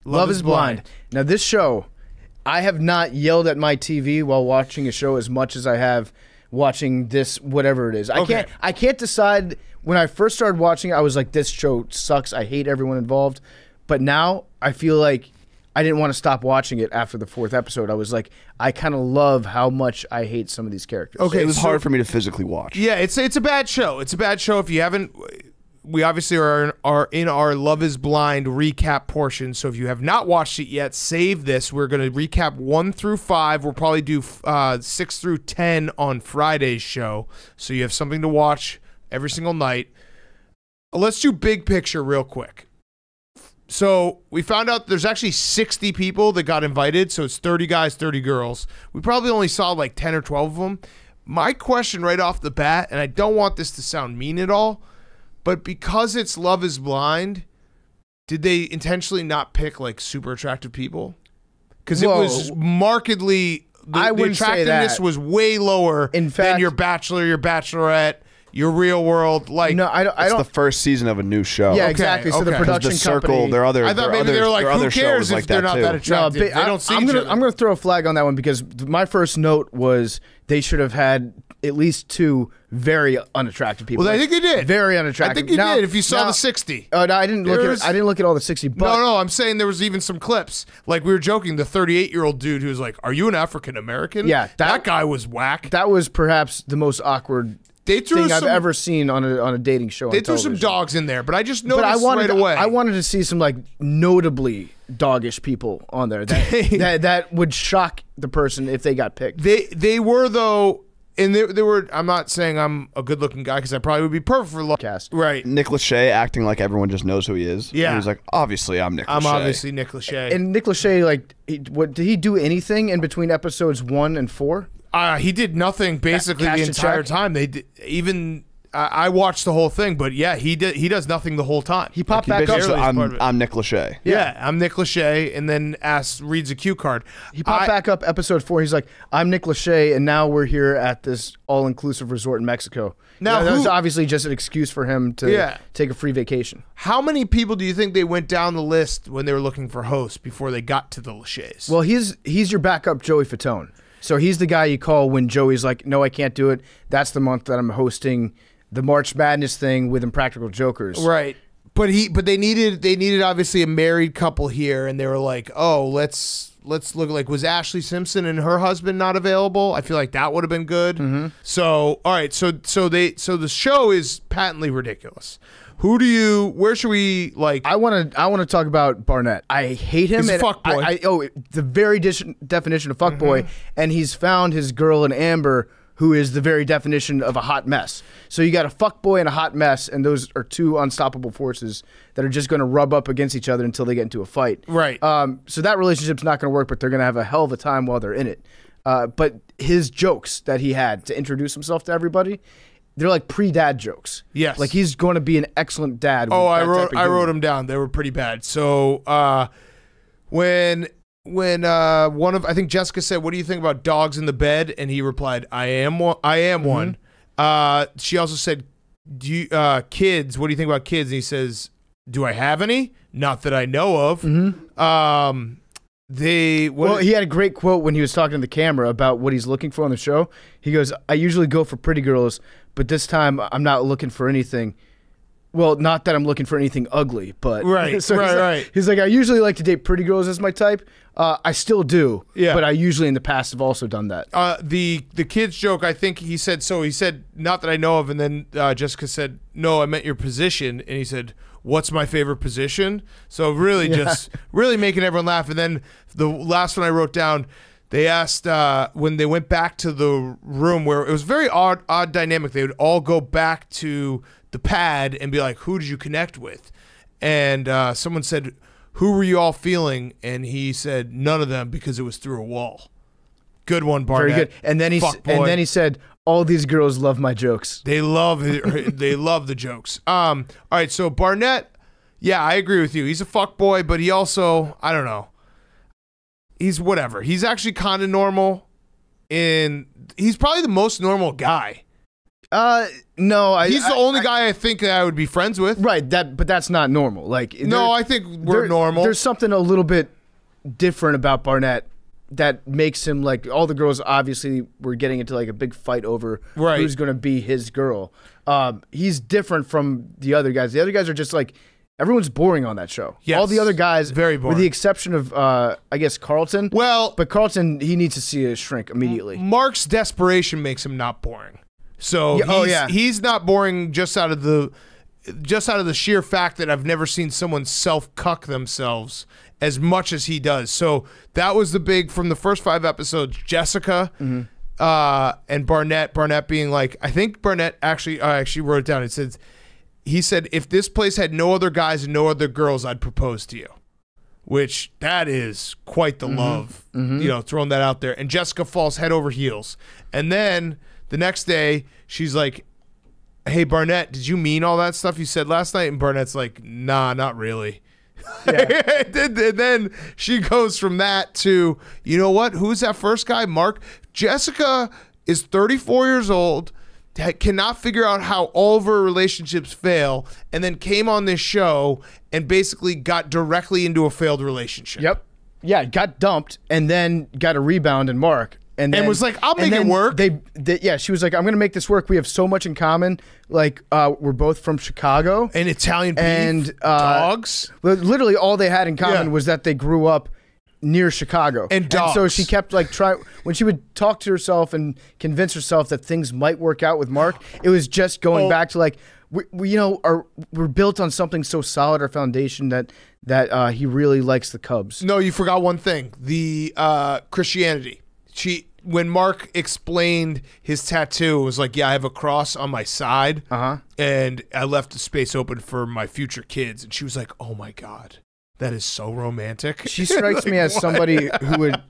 Love is Blind. Now, this show, I have not yelled at my TV while watching a show as much as I have watching this, whatever it is. I can't decide. When I first started watching it, I was like, this show sucks. I hate everyone involved. But now I feel like I didn't want to stop watching it after the 4th episode. I was like, I kind of love how much I hate some of these characters. Okay, it was hard for me to physically watch. Yeah, it's a bad show. It's a bad show. If you haven't, we obviously are in our Love is Blind recap portion. So if you have not watched it yet, save this. We're going to recap 1 through 5. We'll probably do 6 through 10 on Friday's show. So you have something to watch every single night. Let's do big picture real quick. So we found out there's actually 60 people that got invited. So it's 30 guys, 30 girls. We probably only saw like 10 or 12 of them. My question right off the bat, and I don't want this to sound mean at all, but because it's Love is Blind, did they intentionally not pick like super attractive people? Because it was markedly, the attractiveness was way lower than your Bachelor, your Bachelorette, your Real World. Like, no, I don't. It's the first season of a new show. Yeah, exactly. So the production the Circle, company. there are other. I thought maybe they were like, who cares if they're not that attractive? No, they don't see I'm gonna throw a flag on that one because my first note was they should have had at least 2 very unattractive people. Well, I think they did. Very unattractive. I think you did. If you saw the 60. Oh, no, I didn't look at. I didn't look at all the 60. But no, I'm saying there was even some clips. Like we were joking, the 38-year-old dude who was like, "Are you an African American?" Yeah, that guy was whack. That was perhaps the most awkward thing I've ever seen on a dating show. They threw some dogs in there, but I just noticed right away. I wanted to see some like notably doggish people on there that would shock the person if they got picked. They were though. And they were. I'm not saying I'm a good-looking guy because I probably would be perfect for cast. Right. Nick Lachey acting like everyone just knows who he is. Yeah. And he's like, obviously, I'm Nick Lachey. I'm obviously Nick Lachey. And Nick Lachey, like, did he do anything in between episodes 1 and 4? He did nothing basically the entire time. They did, even. I watched the whole thing, but yeah, he does nothing the whole time. He popped back up. I'm Nick Lachey. Yeah, I'm Nick Lachey, and then reads a cue card. He popped back up episode 4. He's like, I'm Nick Lachey, and now we're here at this all-inclusive resort in Mexico. Now, that was obviously just an excuse for him to take a free vacation. How many people do you think they went down the list when they were looking for hosts before they got to the Lacheys? Well, he's your backup Joey Fatone. So he's the guy you call when Joey's like, no, I can't do it. That's the month that I'm hosting the March Madness thing with Impractical Jokers. Right. But they needed obviously a married couple here, and they were like, oh, let's look, like, was Ashley Simpson and her husband not available? I feel like that would have been good. Mm-hmm. So all right, so the show is patently ridiculous. Where should we like? I want to talk about Barnett. I hate him. He's a fuckboy. The very definition of fuckboy, and he's found his girl in Amber, who is the very definition of a hot mess. So you got a fuckboy and a hot mess, and those are 2 unstoppable forces that are just going to rub up against each other until they get into a fight. Right. So that relationship's not going to work, but they're going to have a hell of a time while they're in it. But his jokes that he had to introduce himself to everybody, they're like pre-dad jokes. Yes. Like he's going to be an excellent dad. I wrote them down. They were pretty bad. So when I think Jessica said, "What do you think about dogs in the bed?" and he replied, "I am one. I am one." She also said, "Do you kids? What do you think about kids?" And he says, "Do I have any? Not that I know of." He had a great quote when he was talking to the camera about what he's looking for on the show. He goes, "I usually go for pretty girls, but this time I'm not looking for anything." Well, not that I'm looking for anything ugly, but right, so right. He's like, I usually like to date pretty girls as my type. I still do, but I usually in the past have also done that. The kids joke, I think he said, not that I know of, and then Jessica said, no, I meant your position, and he said, what's my favorite position? So really just really making everyone laugh. And then the last one I wrote down, they asked when they went back to the room where it was very odd dynamic. They would all go back to the pad and be like, who did you connect with? And someone said, who were you all feeling? And he said, none of them, because it was through a wall. Good one, Barnett. Very good. And then he said, all these girls love my jokes. They love the jokes. All right, so Barnett, yeah, I agree with you. He's a fuckboy, but he also, I don't know. He's whatever. He's actually kind of normal. And he's probably the most normal guy No, He's the only guy I think that I would be friends with. Right, but that's not normal. Like, No, I think we're normal. There's something a little bit different about Barnett that makes him like all the girls. Obviously, were getting into like a big fight over Right. who's going to be his girl. He's different from the other guys. The other guys are just like everyone's boring on that show. Yes, all the other guys, very boring. with the exception of I guess Carlton. Well, but Carlton, he needs to see a shrink immediately. Mark's desperation makes him not boring. So he's not boring just out of the sheer fact that I've never seen someone self-cuck themselves as much as he does. So that was the big from the first 5 episodes. Jessica and Barnett. Barnett being like, I think Barnett I actually wrote it down. He said, if this place had no other guys and no other girls, I'd propose to you. Which that is quite the love, throwing that out there. And Jessica falls head over heels. And then the next day, she's like, hey, Barnett, did you mean all that stuff you said last night? And Barnett's like, nah, not really. Yeah. And then she goes from that to, you know what? Who's that first guy? Mark. Jessica is 34 years old, cannot figure out how all of her relationships fail, and then came on this show and basically got directly into a failed relationship. Yep. Yeah, got dumped and then got a rebound in Mark. And was like, I'll make it work. She was like, I'm going to make this work. We have so much in common. Like, we're both from Chicago. And Italian beef, and dogs. Literally all they had in common was that they grew up near Chicago. And dogs. So she kept like when she would talk to herself and convince herself that things might work out with Mark, it was just going back to like, we're built on something so solid, our foundation that he really likes the Cubs. No, you forgot one thing. The Christianity. When Mark explained his tattoo, it was like, yeah, I have a cross on my side, and I left the space open for my future kids. And she was like, oh my God, that is so romantic. She strikes like, me as somebody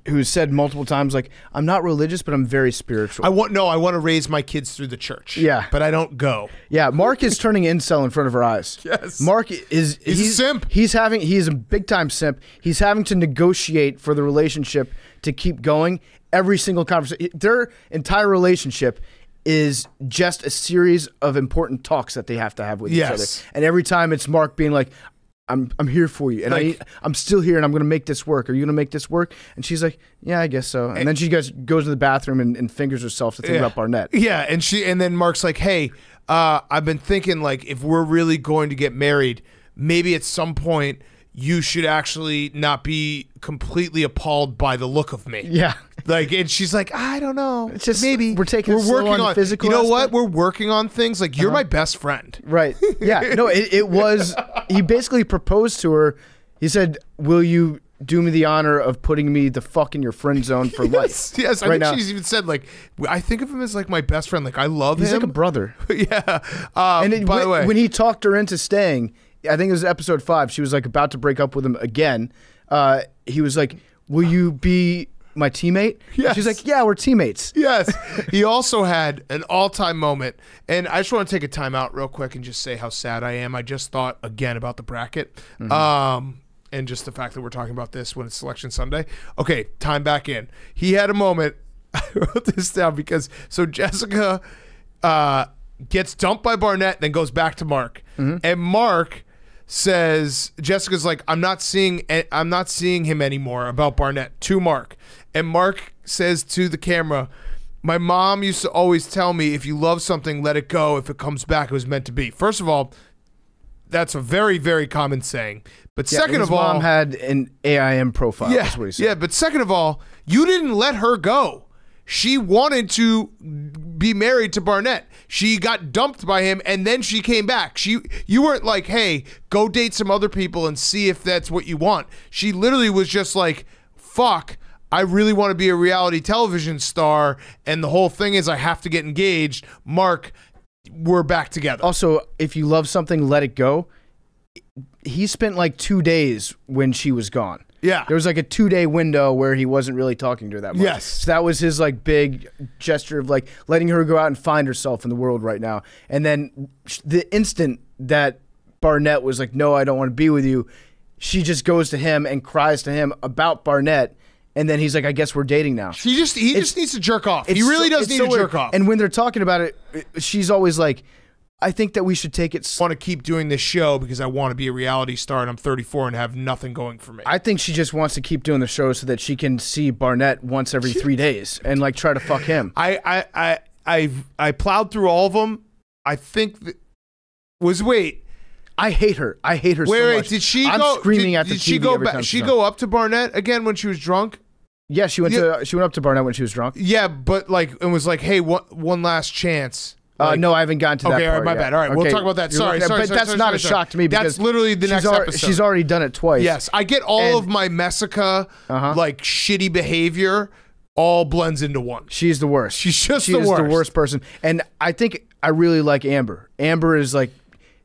who said multiple times, like, I'm not religious, but I'm very spiritual. I want to raise my kids through the church. Yeah. But I don't go. Yeah, Mark is turning incel in front of our eyes. Yes. Mark he's a simp. He's a big time simp. He's having to negotiate for the relationship to keep going. Every single conversation, their entire relationship is just a series of important talks that they have to have with each other. And every time it's Mark being like, I'm here for you, and I'm still here, and I'm going to make this work. Are you going to make this work? And she's like, yeah, I guess so. And then she goes to the bathroom and fingers herself to think about Barnett. Yeah, and then Mark's like, hey, I've been thinking, like, if we're really going to get married, maybe at some point you should actually not be completely appalled by the look of me. Yeah. Like, and she's like, I don't know. It's just maybe we're working on physical. You know aspect. what? We're working on things. Like, you're my best friend. Right. Yeah. No, it was, he basically proposed to her. He said, will you do me the honor of putting me the fuck in your friend zone for life? Yes. I think she's even said, like, I think of him as like my best friend. Like, I love him. He's like a brother. Yeah. By the way, when he talked her into staying, I think it was episode 5. She was like about to break up with him again. He was like, will you be my teammate? Yes. She's like, yeah, we're teammates. Yes. He also had an all-time moment. And I just want to take a time out real quick and just say how sad I am. I just thought again about the bracket. And just the fact that we're talking about this when it's Selection Sunday. Okay, time back in. He had a moment. I wrote this down because Jessica gets dumped by Barnett and then goes back to Mark. And Mark says, Jessica's like, I'm not seeing him anymore about Barnett to Mark. And Mark says to the camera, my mom used to always tell me, if you love something, let it go. If it comes back, it was meant to be. First of all, that's a very, very common saying. But second of all, his mom had an AIM profile. Yeah, that's what he said. yeah. But second of all, you didn't let her go. She wanted to be married to Barnett. She got dumped by him, and then she came back. You weren't like, hey, go date some other people and see if that's what you want. She literally was just like, fuck, I really want to be a reality television star, and the whole thing is I have to get engaged. Mark, we're back together. Also, if you love something, let it go. He spent like 2 days when she was gone. Yeah. There was like a 2-day window where he wasn't really talking to her that much. Yes. So that was his like big gesture of like letting her go out and find herself in the world right now. And then the instant that Barnett was like, no, I don't want to be with you, she just goes to him and cries to him about Barnett. And then he's like, I guess we're dating now. He just needs to jerk off. He really does need to weird. jerk off. And when they're talking about it, she's always like, I think that we should take it. I want to keep doing this show because I want to be a reality star and I'm 34 and have nothing going for me. I think she just wants to keep doing the show so that she can see Barnett once every 3 days and like try to fuck him. I plowed through all of them. I think I hate her. I hate her so wait, much. Did she I'm go? screaming at the did TV she go every back? time She she's go up to Barnett again when she was drunk? Yeah, she went up to Barnett when she was drunk. Yeah, but like it was like, hey, one last chance. Like, No, I haven't gotten to that okay, all right, part my yet. bad. All right, we'll talk about that. Sorry, but that's not a shock to me because that's literally the next episode. She's already done it twice. Yes, I get all of my Messica like shitty behavior all blends into one. She's the worst. She's the worst person. And I think I really like Amber. Amber is like,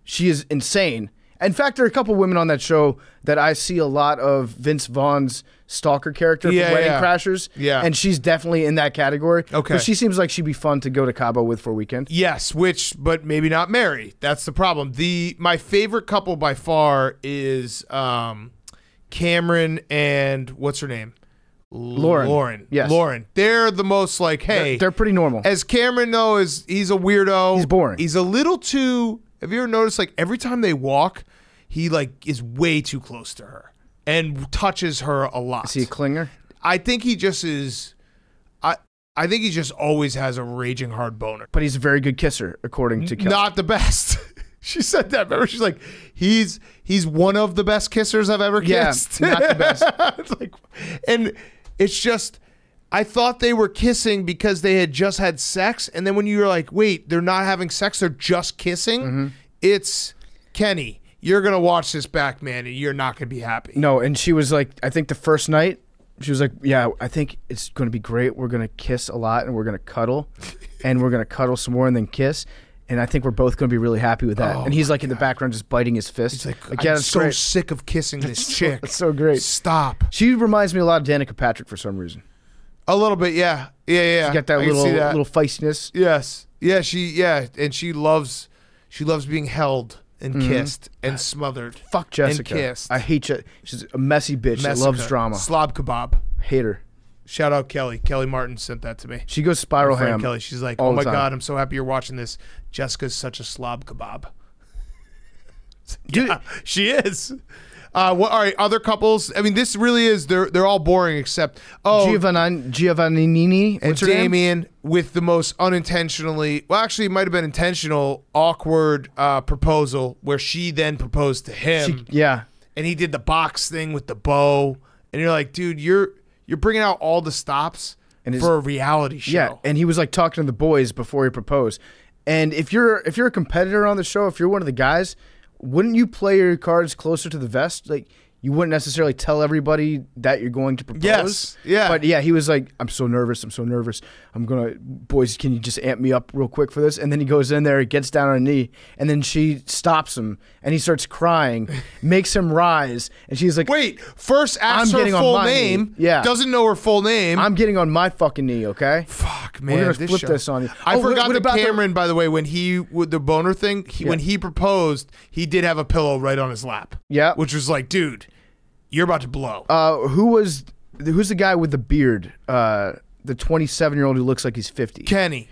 she is insane. In fact, there are a couple women on that show that I see a lot of Vince Vaughn's stalker character from Wedding Crashers. Yeah. And she's definitely in that category. Okay. But she seems like she'd be fun to go to Cabo with for a weekend. Yes, but maybe not marry. That's the problem. My favorite couple by far is Cameron and what's her name? Lauren. Yes. Lauren. They're the most like, hey. They're pretty normal. As Cameron though he's a weirdo. He's boring. He's a little too. Have you ever noticed like every time they walk, he like is way too close to her and touches her a lot. Is he a clinger? I think he just is. I think he just always has a raging hard boner. But he's a very good kisser, according to Kelly. Not the best. She said that. Remember, she's like, he's one of the best kissers I've ever kissed. Yeah, not the best. It's like, and it's just, I thought they were kissing because they had just had sex, and then when you're like, wait, they're not having sex, they're just kissing. It's Kenny. You're gonna watch this back, man, and you're not gonna be happy. No, and she was like, I think the first night, she was like, yeah, I think it's gonna be great. We're gonna kiss a lot, and we're gonna cuddle, and we're gonna cuddle some more, and then kiss. And I think we're both going to be really happy with that. And he's like in the background just biting his fist. He's like, yeah, I'm it's so great. sick of kissing this chick. It's so great. Stop. She reminds me a lot of Danica Patrick for some reason. A little bit, yeah. Yeah. She's got that little feistiness. Yes. Yeah, and she loves being held and kissed and smothered. Fuck Jessica. And kissed. I hate you. She's a messy bitch that loves drama. Slob kebab. Hate her. Shout out Kelly. Kelly Martin sent that to me. She goes spiral My friend ham. Kelly. She's like, oh my God, I'm so happy you're watching this. Jessica's such a slob kebab. Dude, yeah, she is. All right, other couples. I mean, this really is. They're all boring except Giovannini and Damien with the most unintentionally. Well, actually, it might have been intentional. Awkward proposal where she then proposed to him. And he did the box thing with the bow. And you're like, dude, you're bringing out all the stops for a reality show. Yeah, and he was like talking to the boys before he proposed. And if you're a competitor on the show, if you're one of the guys, wouldn't you play your cards closer to the vest? Like, you wouldn't necessarily tell everybody that you're going to propose. Yes. Yeah. But yeah, he was like, I'm so nervous. Boys, can you just amp me up real quick for this? And then he goes in there, gets down on a knee, and then she stops him, and he starts crying, makes him rise, and she's like, wait, first asks her full name. Yeah. Doesn't know her full name. I'm getting on my fucking knee, okay? Fuck, man. We're going to flip this on you. I forgot that Cameron, by the way, when with the boner thing, when he proposed, he did have a pillow right on his lap. Yeah. Which was like, dude, you're about to blow. Who's the guy with the beard? The 27-year-old who looks like he's 50. Kenny.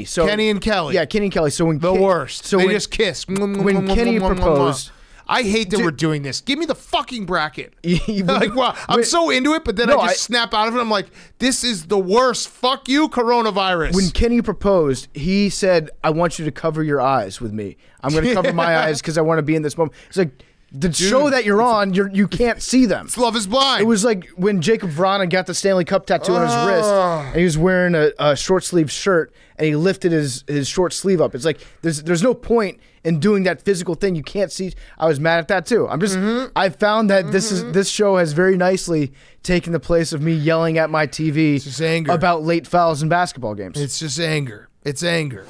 So Kenny and Kelly. Yeah, Kenny and Kelly. So when the worst. So they just kiss. When Kenny proposed, I hate that we're doing this. Give me the fucking bracket. Like, wow, I'm so into it, but then I snap out of it. I'm like, this is the worst. Fuck you, coronavirus. When Kenny proposed, he said, "I want you to cover your eyes with me. I'm going to cover my eyes because I want to be in this moment." It's like, the show that you're on, you can't see them. It's Love is Blind. It was like when Jacob Vrana got the Stanley Cup tattoo on his wrist, and he was wearing a short sleeve shirt, and he lifted his short sleeve up. It's like there's no point in doing that physical thing. You can't see. I was mad at that too. I'm just I found that this show has very nicely taken the place of me yelling at my TV it's just anger about late fouls in basketball games. It's just anger. It's anger.